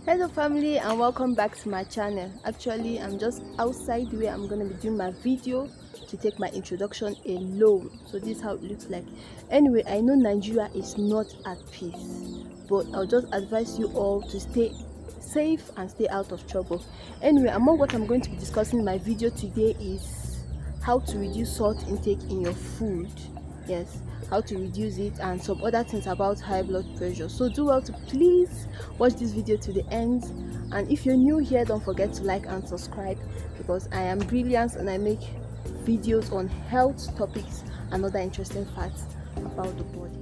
Hello family, and welcome back to my channel. Actually, I'm just outside where I'm going to be doing my video to take my introduction alone. So this is how it looks like. Anyway, I know Nigeria is not at peace, but I'll just advise you all to stay safe and stay out of trouble. Anyway, among what I'm going to be discussing in my video today is how to reduce salt intake in your food. Yes, how to reduce it and some other things about high blood pressure. So do well to please watch this video to the end, and if you're new here, don't forget to like and subscribe, because I am brilliant and I make videos on health topics and other interesting facts about the body.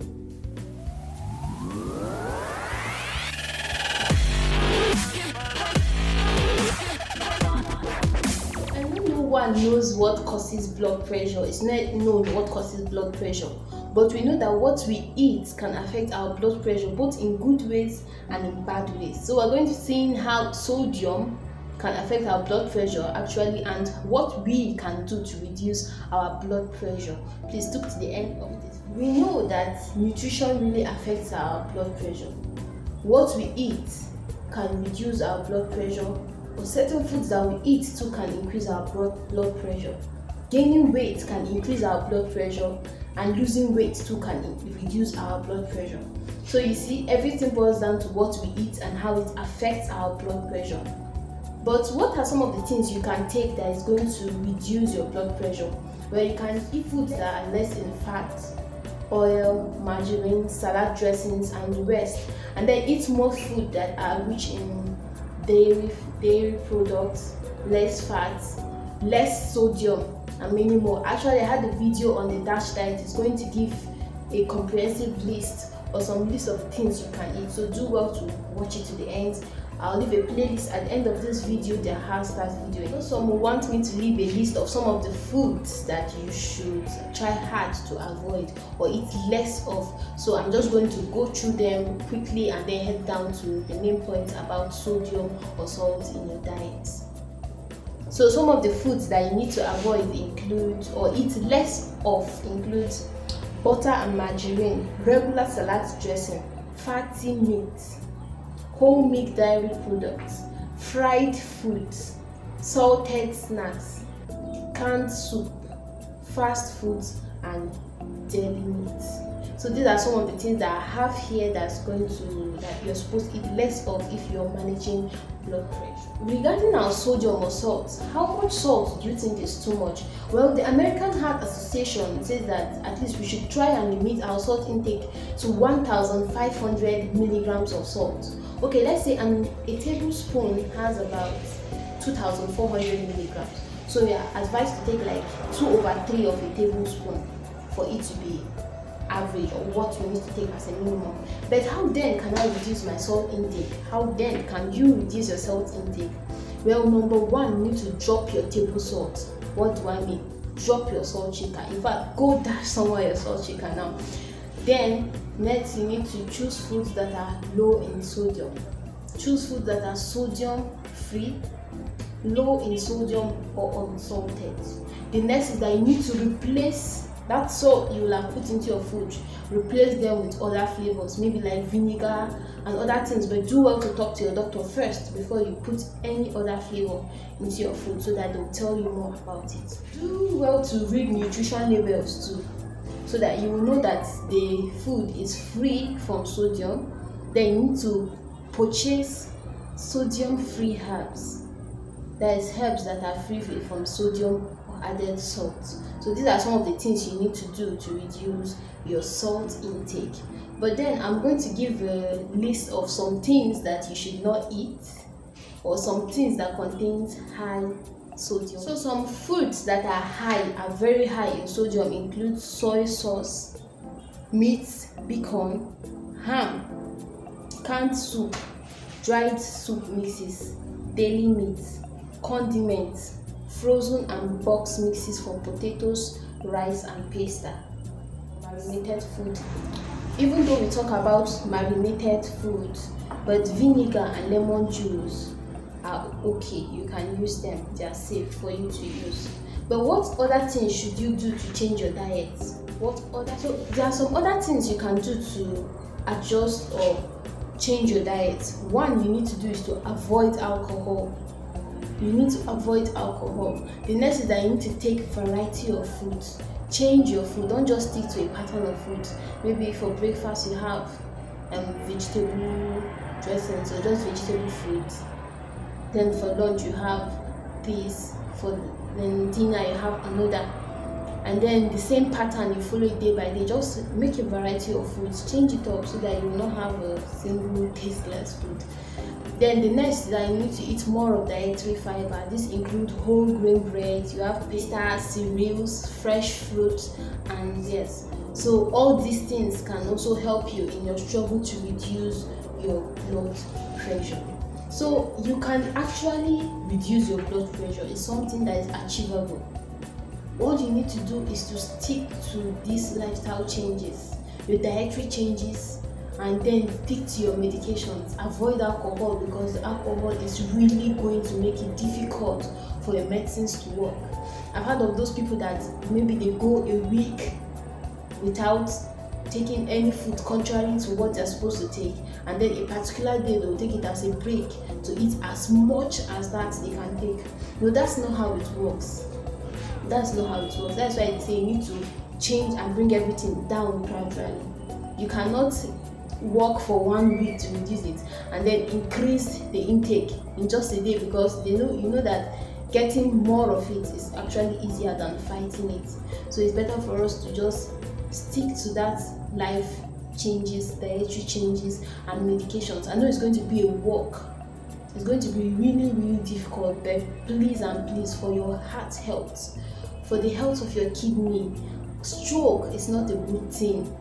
One knows what causes blood pressure. It's not known what causes blood pressure, but we know that what we eat can affect our blood pressure both in good ways and in bad ways. So we're going to see how sodium can affect our blood pressure actually, and what we can do to reduce our blood pressure. Please stick to the end of this. We know that nutrition really affects our blood pressure. What we eat can reduce our blood pressure, but certain foods that we eat too can increase our blood pressure. Gaining weight can increase our blood pressure, and losing weight too can reduce our blood pressure. So you see, everything boils down to what we eat and how it affects our blood pressure. But what are some of the things you can take that is going to reduce your blood pressure? Well, you can eat foods that are less in fat, oil, margarine, salad dressings, and the rest, and then eat more food that are rich in dairy products, less fats, less sodium, and many more. Actually, I had a video on the DASH diet. It's going to give a comprehensive list or some list of things you can eat, so do well to watch it to the end. I'll leave a playlist at the end of this video that has that video. You know, some will want me to leave a list of some of the foods that you should try hard to avoid or eat less of. So I'm just going to go through them quickly and then head down to the main point about sodium or salt in your diet. So some of the foods that you need to avoid include, or eat less of, include butter and margarine, regular salad dressing, fatty meat, whole milk dairy products, fried foods, salted snacks, canned soup, fast foods, and deli meats. So these are some of the things that I have here that you're supposed to eat less of if you're managing blood pressure. Regarding our sodium or salt, how much salt do you think is too much? Well, the American Heart Association says that at least we should try and limit our salt intake to 1,500 milligrams of salt. Okay, let's say a tablespoon has about 2,400 milligrams. So we are advised to take like 2/3 of a tablespoon for it to be average, or what we need to take as a minimum. But how then can I reduce my salt intake? How then can you reduce your salt intake? Well, number one, you need to drop your table salt. What do I mean? Drop your salt shaker. In fact, go dash somewhere your salt shaker now. Then next, you need to choose foods that are low in sodium. Choose foods that are sodium free, low in sodium, or unsalted. The next is that you need to replace that salt you will have put into your food. Replace them with other flavors, maybe like vinegar and other things, but do well to talk to your doctor first before you put any other flavor into your food, so that they'll tell you more about it. Do well to read nutrition labels too, so that you will know that the food is free from sodium. Then you need to purchase sodium-free herbs. That is, herbs that are free from sodium or added salt. So these are some of the things you need to do to reduce your salt intake. But then I'm going to give a list of some things that you should not eat, or some things that contains high sodium. So some foods that are very high in sodium include soy sauce, meat, bacon, ham, canned soup, dried soup mixes, deli meats, condiments, frozen and box mixes for potatoes, rice, and pasta. Marinated food. Even though we talk about marinated food, but vinegar and lemon juice are okay. You can use them. They are safe for you to use. But what other things should you do to change your diet? So there are some other things you can do to adjust or change your diet. One you need to do is to avoid alcohol. You need to avoid alcohol. The next is that you need to take variety of foods. Change your food. Don't just stick to a pattern of food. Maybe for breakfast you have vegetable dressings or just vegetable foods. Then for lunch you have this. For then dinner you have another. And then the same pattern you follow day by day. Just make a variety of foods. Change it up so that you will not have a single tasteless food. Then the next is that you need to eat more of dietary fiber. This includes whole grain bread, you have pasta, cereals, fresh fruits, and yes. So all these things can also help you in your struggle to reduce your blood pressure. So you can actually reduce your blood pressure. It's something that is achievable. All you need to do is to stick to these lifestyle changes, your dietary changes, and then stick to your medications. Avoid alcohol because the alcohol is really going to make it difficult for your medicines to work. I've heard of those people that maybe they go a week without taking any food contrary to what they're supposed to take, and then a particular day they'll take it as a break to eat as much as that they can take. No, that's not how it works. That's not how it works. That's why they say you need to change and bring everything down gradually. You cannot work for 1 week to reduce it and then increase the intake in just a day, because you know that getting more of it is actually easier than fighting it. So it's better for us to just stick to that life changes, dietary changes, and medications. I know it's going to be a walk. It's going to be really difficult, but please and please, for your heart health, for the health of your kidney, stroke is not a good thing.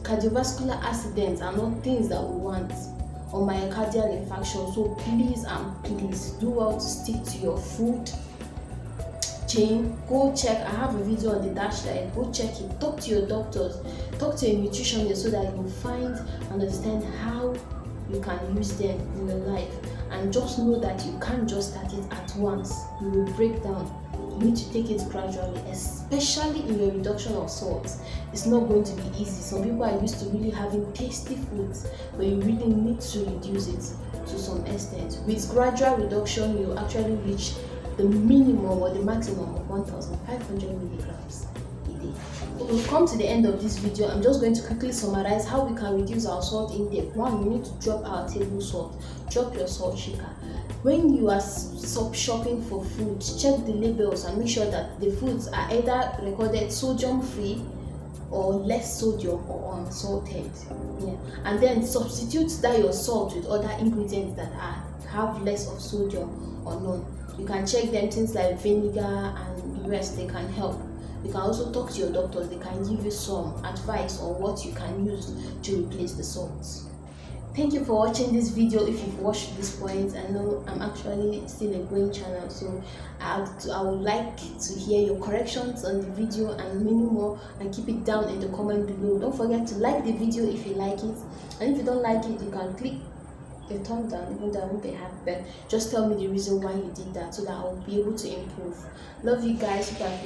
Cardiovascular accidents are not things that we want, or myocardial infarction. So please and please do well to stick to your food chain. Go check. I have a video on the dash diet. Go check it. Talk to your doctors. Talk to a nutritionist so that you will find and understand how you can use them in your life. And just know that you can't just start it at once. You will break down. You need to take it gradually, especially in your reduction of salt. It's not going to be easy. Some people are used to really having tasty foods, but you really need to reduce it to some extent. With gradual reduction, you actually reach the minimum or the maximum of 1,500 milligrams a day. So we've come to the end of this video. I'm just going to quickly summarize how we can reduce our salt intake. One, we need to drop our table salt. Drop your salt shaker. When you are shopping for food, check the labels and make sure that the foods are either recorded sodium free or less sodium or unsalted. Yeah. And then substitute that your salt with other ingredients that have less of sodium or none. You can check them, things like vinegar and the rest, they can help. You can also talk to your doctors. They can give you some advice on what you can use to replace the salt. Thank you for watching this video. If you've watched this point, I know I'm actually still a growing channel, so I would like to hear your corrections on the video and many more, and keep it down in the comment below. Don't forget to like the video if you like it, and if you don't like it, you can click the thumb down, even though I won't be happy, but just tell me the reason why you did that so that I'll be able to improve. Love you guys. You have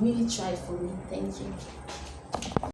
really tried for me. Thank you.